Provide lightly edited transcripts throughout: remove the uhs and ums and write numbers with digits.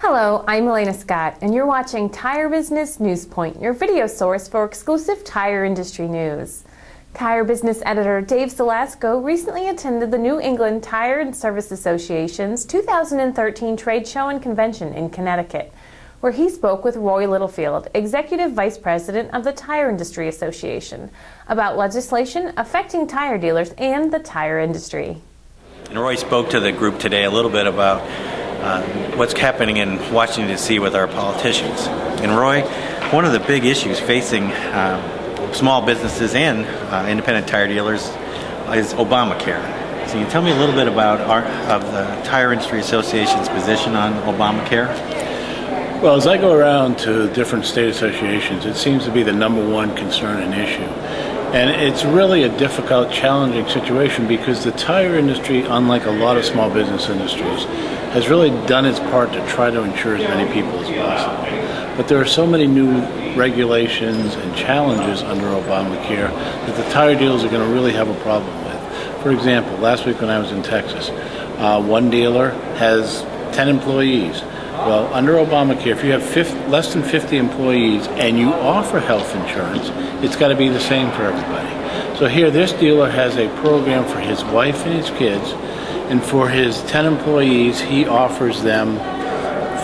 Hello, I'm Elena Scott, and you're watching Tire Business NewsPoint, your video source for exclusive tire industry news. Tire Business editor Dave Selasco recently attended the New England Tire and Service Association's 2013 trade show and convention in Connecticut, where he spoke with Roy Littlefield, Executive Vice President of the Tire Industry Association, about legislation affecting tire dealers and the tire industry. And Roy spoke to the group today a little bit about what's happening in Washington, D.C. with our politicians. And Roy, one of the big issues facing small businesses and independent tire dealers is Obamacare. So can you tell me a little bit about the Tire Industry Association's position on Obamacare? Well, as I go around to different state associations, it seems to be the number one concern and issue. And it's really a difficult, challenging situation because the tire industry, unlike a lot of small business industries, has really done its part to try to insure as many people as possible. But there are so many new regulations and challenges under Obamacare that the tire dealers are going to really have a problem with. For example, last week when I was in Texas, one dealer has 10 employees. Well, under Obamacare, if you have less than 50 employees and you offer health insurance, it's got to be the same for everybody. So here, this dealer has a program for his wife and his kids, and for his 10 employees, he offers them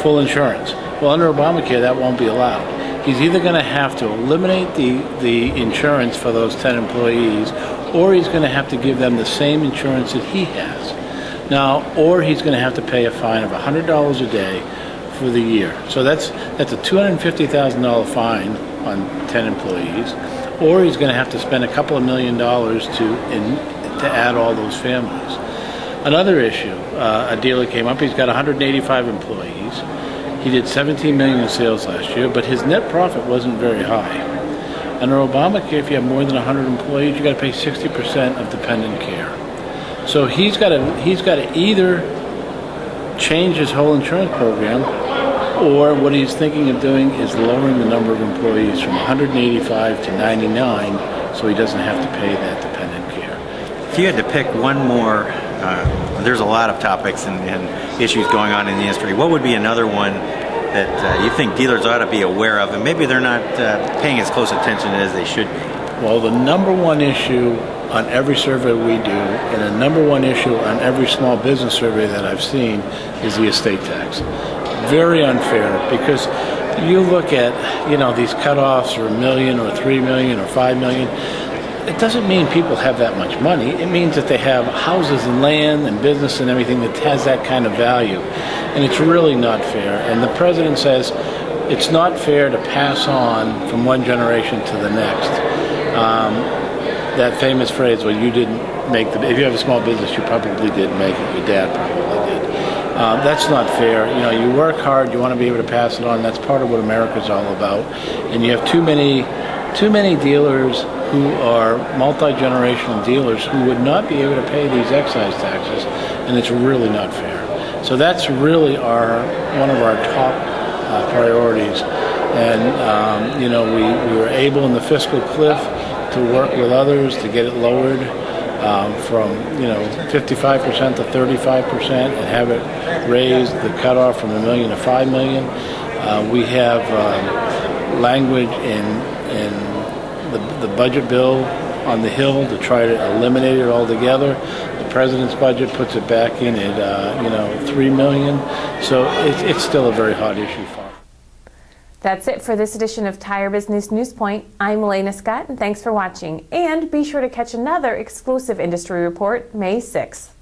full insurance. Well, under Obamacare, that won't be allowed. He's either going to have to eliminate the insurance for those 10 employees, or he's going to have to give them the same insurance that he has. Now, or he's going to have to pay a fine of $100 a day for the year. So that's a $250,000 fine on 10 employees, or he's going to have to spend a couple of $1 million to add all those families. Another issue, a dealer came up, he's got 185 employees. He did $17 million in sales last year, but his net profit wasn't very high. Under Obamacare, if you have more than 100 employees, you got to pay 60% of dependent care. So he's got to either change his whole insurance program, or what he's thinking of doing is lowering the number of employees from 185 to 99, so he doesn't have to pay that dependent care. If you had to pick one more, there's a lot of topics and issues going on in the industry. What would be another one that you think dealers ought to be aware of, and maybe they're not paying as close attention as they should be? Well, the number one issue on every survey we do, and the number one issue on every small business survey that I've seen, is the estate tax. Very unfair, because you look at, these cutoffs are $1 million or $3 million or $5 million. It doesn't mean people have that much money. It means that they have houses and land and business and everything that has that kind of value. And it's really not fair. And the president says it's not fair to pass on from one generation to the next. That famous phrase, well, you didn't make if you have a small business, you probably didn't make it. Your dad probably did. That's not fair. You work hard, you want to be able to pass it on. That's part of what America's all about. And you have too many dealers who are multi-generational dealers who would not be able to pay these excise taxes, and it's really not fair. So that's really one of our top priorities. And we were able in the fiscal cliff to work with others to get it lowered from 55% to 35%, and have it raised the cutoff from $1 million to $5 million. We have language in the budget bill on the Hill to try to eliminate it altogether. The president's budget puts it back in at $3 million. So it's still a very hot issue for him. That's it for this edition of Tire Business NewsPoint. I'm Elena Scott, and thanks for watching. And be sure to catch another exclusive industry report May 6th.